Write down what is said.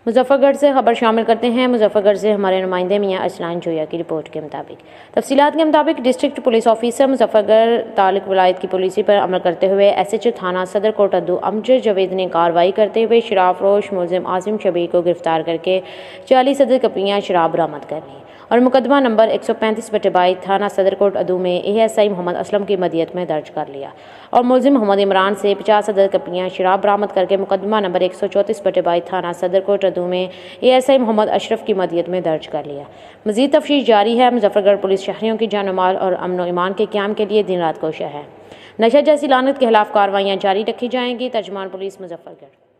मुजफ्फरगढ़ से खबर शामिल करते हैं। मुजफ्फरगढ़ से हमारे नुमाइंदे मियां असलान जोया की रिपोर्ट के मुताबिक तफसीलात के मुताबिक डिस्ट्रिक्ट पुलिस ऑफिसर मुजफ्फरगढ़ तालुक वलायत की पॉलिसी पर अमल करते हुए SHO थाना सदर कोट अद्दू अमजद जावेद ने कार्रवाई करते हुए शराब फरोश मुलजिम आसिम शबीर को गिरफ्तार करके 40 अदद कपियाँ शराब बरामद कर ली और मुकदमा नंबर 135/22 थाना सदर कोट अद्दू में ASI मोहम्मद असलम की मदियत में दर्ज कर लिया और मुलजिम मोहम्मद इमरान से 50 अदद कपियाँ शराब बरामद करके मुकदमा नंबर 134/22 थाना सदर कोट अद्दू में ASI मोहम्मद अशरफ की मदियत में दर्ज कर लिया। मजीद तफ्तीश जारी है। मुजफ्फरगढ़ पुलिस शहरियों की जान माल और अमन व ईमान के क़याम के लिए दिन रात कोशा है। नशा जैसी लानत के खिलाफ कार्रवाइयाँ जारी रखी जाएंगी। तर्जुमान पुलिस मुजफ्फरगढ़।